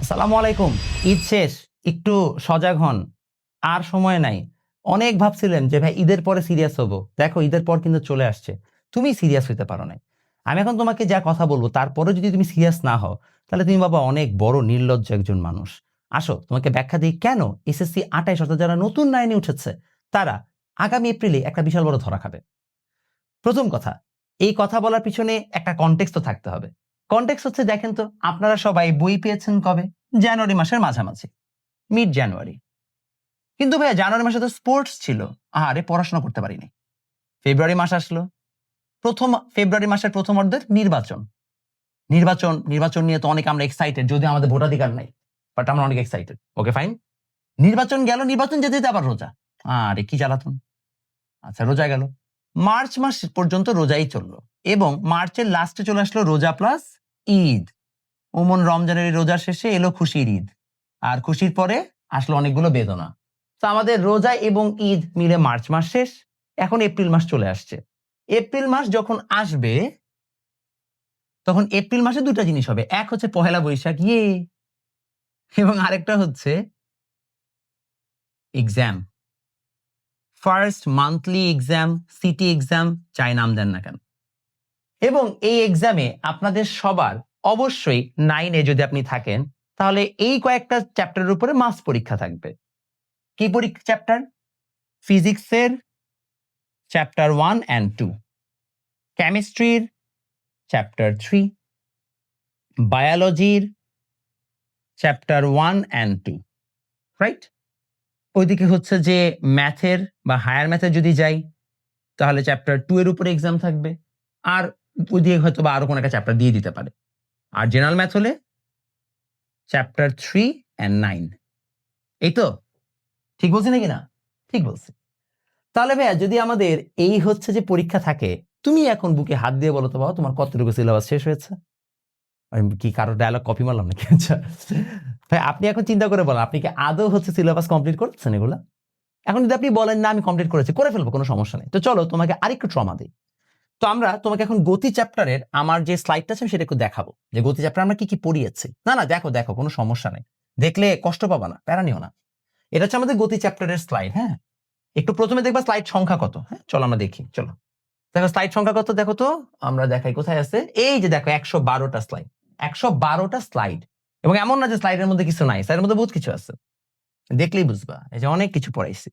আসসালামু আলাইকুম। ঈদ শেষ, একটু সজাগ হন। আর সময় নাই। অনেক ভাবছিলেন যে ভাই ঈদের পরে সিরিয়াস হব। দেখো ঈদের পর কিন্তু চলে আসছে। তুমি সিরিয়াস হইতে পারো নাই। আমি এখন তোমাকে যা কথা বলবো তারপরেও যদি তুমি সিরিয়াস না হও, তাহলে তুমি বাবা অনেক বড় নির্লজ্জ একজন মানুষ। আসো তোমাকে ব্যাখ্যা দিই কেন এসএসসি ২৮ অর্থাৎ যারা নতুন লাইনে উঠেছে তারা আগামী এপ্রিলে একটা বিশাল বড় ধরা খাবে। প্রথম কথা, এই কথা বলার পিছনে একটা কনটেক্সট তো থাকতে হবে। কনটেক্সট হচ্ছে দেখেন তো আপনারা সবাই বই পেয়েছেন কবে? জানুয়ারি মাসের মাঝামাঝি, মিড জানুয়ারি। কিন্তু ভাইয়া জানুয়ারি মাসে তো স্পোর্টস ছিল। আরে পড়াশোনা করতে পারিনি। ফেব্রুয়ারি মাস আসলো। ফেব্রুয়ারি মাসের প্রথম অর্ধের নির্বাচন। নির্বাচন নিয়ে তো অনেক আমরা এক্সাইটেড, যদিও আমাদের ভোটাধিকার নাই। বাট আমরা অনেক এক্সাইটেড। Okay fine. নির্বাচন গেল, নির্বাচন যেতে যেতে আবার রোজা। আরে কি জ্বালাতন। আচ্ছা রোজা গেল। মার্চ মাস পর্যন্ত রোজাই চললো এবং মার্চের লাস্টে চলে আসলো রোজা প্লাস ঈদ। ওমন রমজানের এই রোজার শেষে এলো খুশির ঈদ, আর খুশির পরে আসলো অনেকগুলো বেদনা। তো আমাদের রোজা এবং ঈদ মিলে মার্চ মাস শেষ। এখন এপ্রিল মাস চলে আসছে। এপ্রিল মাস যখন আসবে তখন এপ্রিল মাসে দুটা জিনিস হবে, এক হচ্ছে পহেলা বৈশাখ ইয়ে, এবং আরেকটা হচ্ছে exam. First monthly exam, city exam, চাই নাম দেন না কেন। এবং এই এক্সামে আপনাদের সবার অবশ্যই 9-এ যদি আপনি থাকেন তাহলে এই কয়েকটা চ্যাপ্টারের উপরে মাস পরীক্ষা থাকবে। কি পরীক্ষা চ্যাপ্টার? ফিজিক্সের চ্যাপ্টার 1 and 2, কেমিস্ট্রির চ্যাপ্টার 3, বায়োলজির চ্যাপ্টার 1 and 2, রাইট? ওইদিকে হচ্ছে যে ম্যাথের বা হায়ার ম্যাথে যদি যাই তাহলে চ্যাপ্টার 2 এর উপরে এক্সাম থাকবে, আর ওইদিকে হয়তো বা আরো কোনো একটা চ্যাপ্টার দিয়ে দিতে পারে। আর জেনারেল ম্যাথ হলে চ্যাপ্টার 3 and 9। এই তো ঠিক বলছি নাকি না? ঠিক বলছি। তাহলে ভাইয়া যদি আমাদের এই হচ্ছে যে পরীক্ষা থাকে, তুমি এখন বুকে হাত দিয়ে বলো তো বাবা তোমার কতটুকু সিলেবাস শেষ হয়েছে? আমি কি কারো ডায়লগ কপি মারলাম নাকি? আচ্ছা ভাই আপনি এখন চিন্তা করে বলেন, আপনি কি আদৌ হচ্ছে সিলেবাস কমপ্লিট করেছেন এগুলা? এখন যদি আপনি বলেন না আমি কমপ্লিট করেছি, করে ফেলবো, কোনো সমস্যা নেই। তো চলো তোমাকে আরেকটু ট্রমা দিই। তো আমরা তোমাকে এখন গতি চ্যাপ্টারের আমার যে স্লাইডটা আছে সেটা একটু দেখাবো যে গতি চ্যাপ্টার আমরা কি কি পড়িয়েছি। না না দেখো দেখো, কোনো সমস্যা নেই, দেখলে কষ্ট পাবা না, প্যারা নিও না। এটা হচ্ছে আমাদের গতি চ্যাপ্টারের স্লাইড। হ্যাঁ, একটু প্রথমে দেখবা স্লাইড সংখ্যা কত। হ্যাঁ চলো আমরা দেখি, চলো দেখো স্লাইড সংখ্যা কত, দেখো তো আমরা দেখাই কোথায় আছে। এই যে দেখো 112টা স্লাইড, 112টা স্লাইড। এবং এমন না যে স্লাইডের মধ্যে কিছু নাই, স্লাইডের মধ্যে বহুত কিছু আছে, দেখলেই বুঝবা এই যে অনেক কিছু পড়াইছি।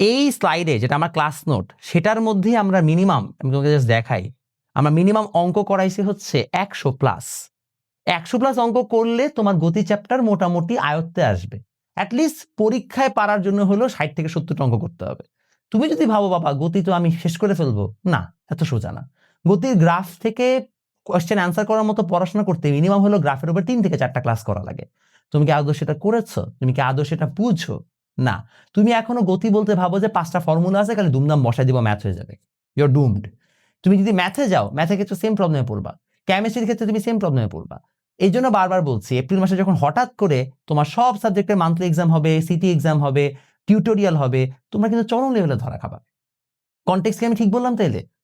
এই স্লাইডে যেটা আমার ক্লাস নোট সেটার মধ্যে আমরা মিনিমাম, আমি তোমাকে জাস্ট দেখাই, আমরা মিনিমাম অঙ্ক করাইছি হচ্ছে 100+। 100+ অঙ্ক করলে তোমার গতি চ্যাপ্টার মোটামুটি আয়ত্তে আসবে। অ্যাটলিস্ট পরীক্ষায় পারার জন্য হলেও 60 থেকে 70টা অঙ্ক করতে হবে। তুমি যদি ভাবো বাবা গতি তো আমি শেষ করে ফেলবো, না, এত সোজা না। গতির গ্রাফ থেকে কোয়েশ্চেন অ্যান্সার করার মতো পড়াশোনা করতে মিনিমাম হলো গ্রাফের উপর 3 থেকে 4টা ক্লাস করা লাগে। তুমি কি আদৌ সেটা করেছো? তুমি কি আদৌ সেটা বুঝছো? না। তুমি এখনো গতি বলতে ভাবো যে 5টা ফর্মুলা আছে, খালি দুমদাম বসাই দিব ম্যাথ হয়ে যাবে। Your doomed. তুমি যদি ম্যাথে যাও, ম্যাথের ক্ষেত্রে সেম প্রবলেমে পড়বা। কেমিস্ট্রির ক্ষেত্রে তুমি সেম প্রবলেমে পড়বা। এই জন্য বারবার বলছি, এপ্রিল মাসে যখন হঠাৎ করে তোমার সব সাবজেক্টের মান্থলি এক্সাম হবে, সিটি এক্সাম হবে, টিউটোরিয়াল হবে, তোমরা কিন্তু চরম লেভেলে ধরা খাবা। কনটেক্সট কি আমি ঠিক বললাম?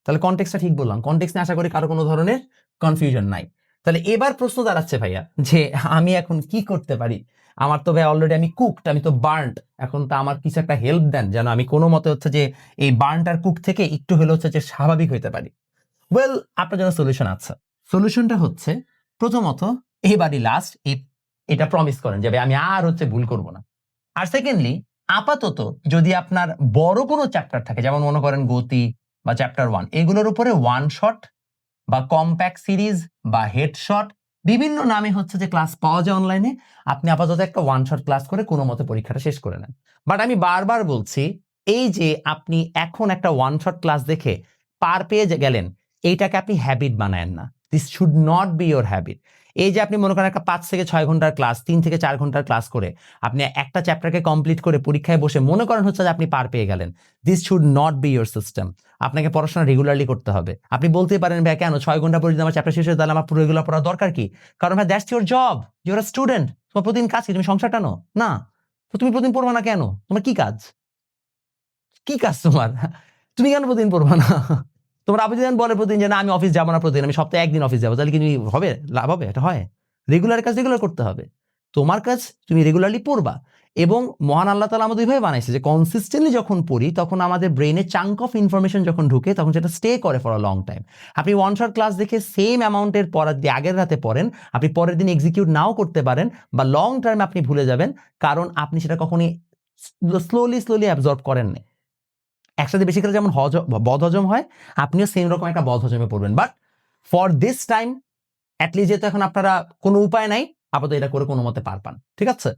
তাহলে কনটেক্সটটা ঠিক বললাম। কনটেক্সট নিয়ে আশা করি কারো কোনো ধরনের কনফিউশন নাই। তাহলে এবার প্রশ্ন দাঁড়াচ্ছে ভাইয়া যে আমি এখন কি করতে পারি? আমার তো ভাই অলরেডি আমি কুকড, আমি তো বার্নড। এখন তো আমার কিছু একটা হেল্প দেন যেন আমি কোনো মতে হচ্ছে যে এই বার্নড আর কুক থেকে একটু হলে হচ্ছে যে স্বাভাবিক হইতে পারি। ওয়েল, আপনার জন্য সলিউশন আছে। সলিউশনটা হচ্ছে প্রথমত এবারই লাস্ট, এটা প্রমিস করেন যে আমি আর হচ্ছে ভুল করব না। আর সেকেন্ডলি আপাতত যদি আপনার বড় কোনো চ্যাপ্টার থাকে, যেমন মনে করেন গতি বা চ্যাপ্টার 1, এগুলোর উপরে ওয়ান শট বা কম্প্যাক্ট সিরিজ বা হেডশট, বিভিন্ন নামে হচ্ছে যে ক্লাস পাওয়া যায় অনলাইনে, আপনি আপাতত একটা ওয়ান শট ক্লাস করে কোনো মতে পরীক্ষাটা শেষ করে নেন। বাট আমি বারবার বলছি, এই যে আপনি এখন একটা ওয়ান শট ক্লাস দেখে পার পেয়ে গেলেন, এইটাকে আপনি হ্যাবিট বানায়েন না। This should not be your habit. এই যে আপনি মনে করেন একটা 5 থেকে 6 ঘন্টার ক্লাস, 3 থেকে 4 ঘন্টার ক্লাস করে আপনি একটা চ্যাপ্টারকে কমপ্লিট করে পরীক্ষায় বসে মনে করেন হচ্ছে যে আপনি পার পেয়ে গেলেন। This should not be your system. আপনাকে পড়াশোনা রেগুলারলি করতে হবে। আপনি বলতে পারেন ভাই কেন 6 ঘন্টা পরে যদি আমার চ্যাপ্টার শেষ হয় তাহলে আমার পুরো রেগুলার পড়ার দরকার কি? কারণ ভাই that's your job, you are a student. তোমার প্রতিদিন কাজ কি? তুমি সংসার টানো না? তো তুমি প্রতিদিন পড়বা না কেন? তোমার কি কাজ? কি কাজ তোমার? তুমি কেন প্রতিদিন পড়বা না? তোমার আপনি যদি বলে প্রতিদিন যে না আমি অফিস যাবো না প্রতিদিন, আমি সপ্তাহে 1 দিন অফিস যাবো, তাহলে কি তুমি হবে? লাভ হবে? এটা হয়? রেগুলার কাজ রেগুলার করতে হবে। তোমার কাজ তুমি রেগুলারলি পড়বা, এবং মহান আল্লাহ তাআলা আমাদের ওইভাবে বানাইছে যে কনসিস্টেন্টলি যখন পড়ি তখন আমাদের ব্রেনে চাঙ্ক অফ ইনফরমেশন যখন ঢুকে তখন সেটা স্টে করে ফর আ লং টাইম। আপনি ওয়ান শট ক্লাস দেখে সেম অ্যামাউন্টের পড়া দিয়ে আগের রাতে পড়েন, আপনি পরের দিন এক্সিকিউট নাও করতে পারেন বা লং টার্মে আপনি ভুলে যাবেন, কারণ আপনি সেটা কখনই স্লোলি অ্যাবজর্ব করেন না। একসাথে বেশি করে যেমন বদহজম হয়, আপনিও সেম রকম একটা বদহজমে পড়বেন। But for this time at least যেহেতু এখন আপনারা কোনো উপায় নাই, আপাতত এটা করে কোনো মতে পার পান, ঠিক আছে?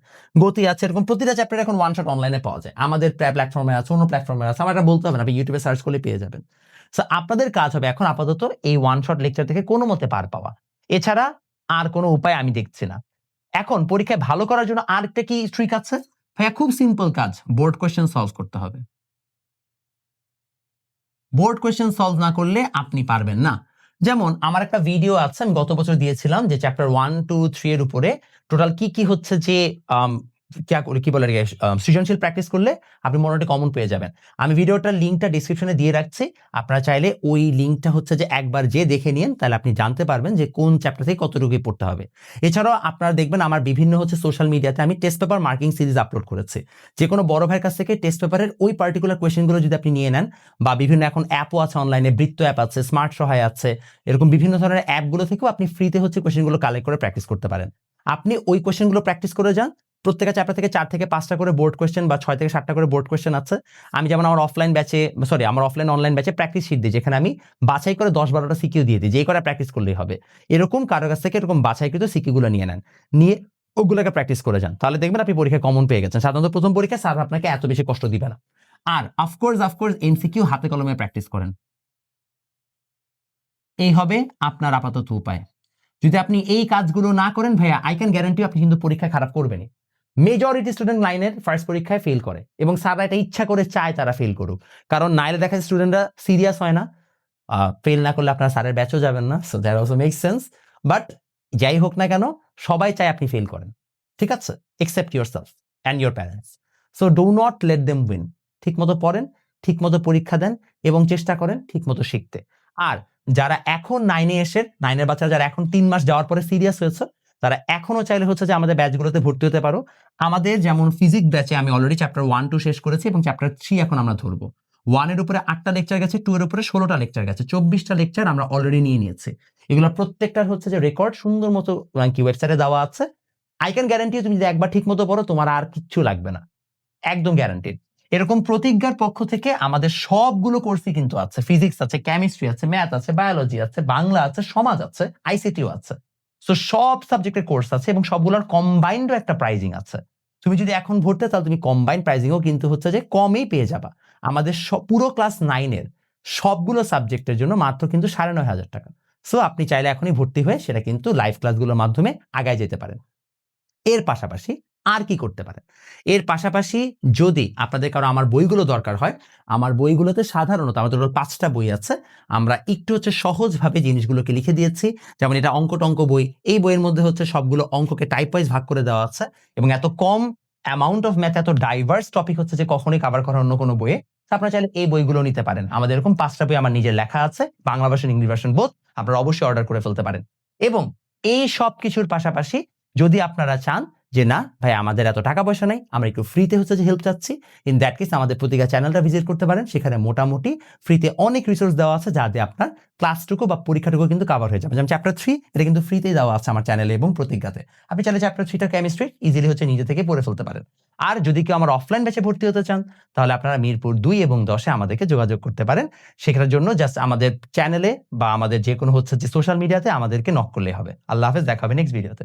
গতি আছে, এরকম প্রতিটা চ্যাপ্টার এখন ওয়ান শট অনলাইনে পাওয়া যায়, আমাদের প্ল্যাটফর্মে আছে, অন্য প্ল্যাটফর্মে আছে, আমার এটা বলতে হবে না, আপনি ইউটিউবে সার্চ করলে পেয়ে যাবেন। সো আপনাদের কাজ হবে এখন আপাতত এই ওয়ান শট লেকচার থেকে কোনো মতে পার পাওয়া, এছাড়া আর কোনো উপায় আমি দেখছি না। এখন পরীক্ষায় ভালো করার জন্য আরেকটা কি ট্রিক আছে ভাইয়া? খুব সিম্পল কাজ, বোর্ড কোয়েশ্চেন সলভ করতে হবে। বোর্ড কোয়েশ্চেন সলভ না করলে আপনি পারবেন না। যেমন আমার একটা ভিডিও আছে, আমি গত বছর দিয়েছিলাম যে চ্যাপ্টার 1, 2, 3 এর উপরে টোটাল কি হচ্ছে যে কি বলে সৃজনশীল প্র্যাকটিস করলে আপনি মোটামুটি কমন পেয়ে যাবেন। আমি ভিডিওটার লিঙ্কটা ডিসক্রিপশনে দিয়ে রাখছি, আপনারা চাইলে ওই লিঙ্কটা হচ্ছে যে একবার যে দেখে নিন, তাহলে আপনি জানতে পারবেন যে কোন চ্যাপ্টার থেকে কতটুকু পড়তে হবে। এছাড়াও আপনারা দেখবেন আমার বিভিন্ন হচ্ছে সোশ্যাল মিডিয়াতে আমি test paper marking series upload করেছি। যে কোনো বড় ভাইয়ের কাছ থেকে টেস্ট পেপারের ওই পার্টিকুলার কোয়েশ্চেনগুলো যদি আপনি নিয়ে নেন, বা বিভিন্ন এখন অ্যাপও আছে অনলাইনে, বৃত্ত অ্যাপ আছে, স্মার্ট সহায় আছে, এরকম বিভিন্ন ধরনের অ্যাপগুলো থেকেও আপনি ফ্রিতে হচ্ছে কোয়েশ্চেনগুলো কালেক্ট করে প্র্যাকটিস করতে পারেন। আপনি ওই কোয়েশ্চেনগুলো প্র্যাকটিস করে যান, প্রত্যেকটা চ্যাপ্টার থেকে 4 থেকে 5টা করে বোর্ড কোয়েশ্চেন বা 6 থেকে 7টা করে বোর্ড কোয়েশ্চেন আছে। আমি যেমন আমার অফলাইন অনলাইন ব্যাচে প্র্যাকটিস শিট দিই, যেখানে আমি বাছাই করে 10-12টা সিকিউ দিয়ে দিই, যেই কটা প্র্যাকটিস করলেই হবে। এরকম কারো কাছ থেকে এরকম বাছাইকৃত সিকিউগুলো নিয়ে নেন, নিয়ে ওগুলোকে প্র্যাকটিস করে যান, তাহলে দেখবেন আপনি পরীক্ষায় কমন পেয়ে গেছেন। সাধারণত প্রথম পরীক্ষায় স্যার আপনাকে এত বেশি কষ্ট দিবে না। আর অফকোর্স এমসিকিউ হাতে কলমে প্র্যাকটিস করেন, এই হবে আপনার আপাতত উপায়। যদি আপনি এই কাজগুলো না করেন ভাইয়া, আই ক্যান গ্যারান্টি আপনি কিন্তু পরীক্ষা খারাপ করবেনই। মেজরিটি স্টুডেন্ট লাইনের ফার্স্ট পরীক্ষায় ফেল করে, এবং স্যাররা এটা ইচ্ছা করে চায় তারা ফেল করুক, কারণ নাইলে দেখা যায় স্টুডেন্টরা সিরিয়াস হয় না। ফেল না করলে আপনার স্যারের ব্যাচও যাবেন না, so that also make sense. But যাই হোক না কেন, সবাই চায় আপনি ফেল করেন, ঠিক আছে? Except your self and your parents. So do not let them win. ঠিক মতো পড়েন, ঠিক মতো পরীক্ষা দেন, এবং চেষ্টা করেন ঠিক মতো শিখতে। আর যারা এখন 9-এ এসে, 9-এর বাচ্চারা যারা এখন 3 মাস যাওয়ার পরে সিরিয়াস হয়েছে, তারা এখনো চাইলে হচ্ছে যে আমাদের ব্যাচগুলোতে ভর্তি হতে পারো। আমাদের যেমন ফিজিক্স ব্যাচে আমি অলরেডি চ্যাপ্টার 1, 2 শেষ করেছি, এবং চ্যাপ্টার 3 এখন আমরা ধরবো। 1 এর উপরে 8টা লেকচার গেছে, 2 এর উপরে 16টা লেকচার গেছে, 24টা লেকচার আমরা অলরেডি নিয়ে নিয়েছি। এগুলো প্রত্যেকটার হচ্ছে যে রেকর্ড সুন্দর মতো ওয়েবসাইটে দেওয়া আছে। আই ক্যান গ্যারান্টি তুমি যদি একবার ঠিক মতো পড়ো, তোমার আর কিচ্ছু লাগবে না, একদম গ্যারান্টিড। এরকম প্রতিজ্ঞার পক্ষ থেকে আমাদের সবগুলো কোর্সই কিন্তু আছে, ফিজিক্স আছে, কেমিস্ট্রি আছে, ম্যাথ আছে, বায়োলজি আছে, বাংলা আছে, সমাজ আছে, আইসিটিও আছে। সো সব সাবজেক্টের কোর্স আছে, এবং সবগুলোর কম্বাইন্ডও একটা প্রাইজিং আছে। তুমি যদি এখন ভর্তি, তাহলে তুমি কম্বাইন্ড প্রাইজিংও কিন্তু হচ্ছে যে কমেই পেয়ে যাবা। আমাদের পুরো ক্লাস 9-এর সবগুলো সাবজেক্টের জন্য মাত্র কিন্তু 9,500 টাকা। সো আপনি চাইলে এখনই ভর্তি হয়ে সেটা কিন্তু লাইভ ক্লাসগুলোর মাধ্যমে আগায় যেতে পারেন। এর পাশাপাশি আর কি করতে পারেন? এর পাশাপাশি যদি আপনাদের কারো আমার বইগুলো দরকার হয়, আমার বইগুলোতে সাধারণত আমাদের 5টা বই আছে। আমরা একটু হচ্ছে সহজভাবে জিনিসগুলোকে লিখে দিয়েছি। যেমন এটা অঙ্ক-টঙ্ক বই। এই বইয়ের মধ্যে হচ্ছে সবগুলো অঙ্ককে টাইপ ওয়াইজ ভাগ করে দেওয়া আছে, এবং এত কম অ্যামাউন্ট অফ ম্যাথ, এত ডাইভার্স টপিক হচ্ছে যে কখনোই কভার করা অন্য কোনো বইয়ে। আপনারা চাইলে এই বইগুলো নিতে পারেন। আমাদের এরকম 5টা বই আমার নিজের লেখা আছে, Bangla version, English version both. আপনারা অবশ্যই অর্ডার করে ফেলতে পারেন। এবং এই সব কিছুর পাশাপাশি যদি আপনারা চান যে না ভাই আমাদের এত টাকা পয়সা নেই, আমরা একটু ফ্রিতে হচ্ছে যে হেল্প চাচ্ছি, ইন দ্যাট কেস আমাদের প্রতিজ্ঞা চ্যানেলটা ভিজিট করতে পারেন। সেখানে মোটামুটি ফ্রিতে অনেক রিসোর্স দেওয়া আছে, যা দিয়ে আপনার ক্লাসটুকু বা পরীক্ষাটুকু কিন্তু কভার হয়ে যাবে। যেমন চ্যাপ্টার 3 এটা কিন্তু ফ্রিতেই দেওয়া আছে আমার চ্যানেলে এবং প্রতিজ্ঞাতে। আপনি চাইলে চ্যাপ্টার 3টা কেমিস্ট্রি ইজিলি হচ্ছে নিজে থেকে পড়ে ফেলতে পারেন। আর যদি কেউ আমার অফলাইন ব্যাচে ভর্তি হতে চান, তাহলে আপনারা মিরপুর 2 এবং 10-এ আমাদেরকে যোগাযোগ করতে পারেন। সেখানের জন্য জাস্ট আমাদের চ্যানেলে বা আমাদের যে কোনো হচ্ছে যে সোশ্যাল মিডিয়াতে আমাদেরকে নক করলেই হবে। আল্লাহ হাফেজ, দেখা হবে নেক্সট ভিডিওতে।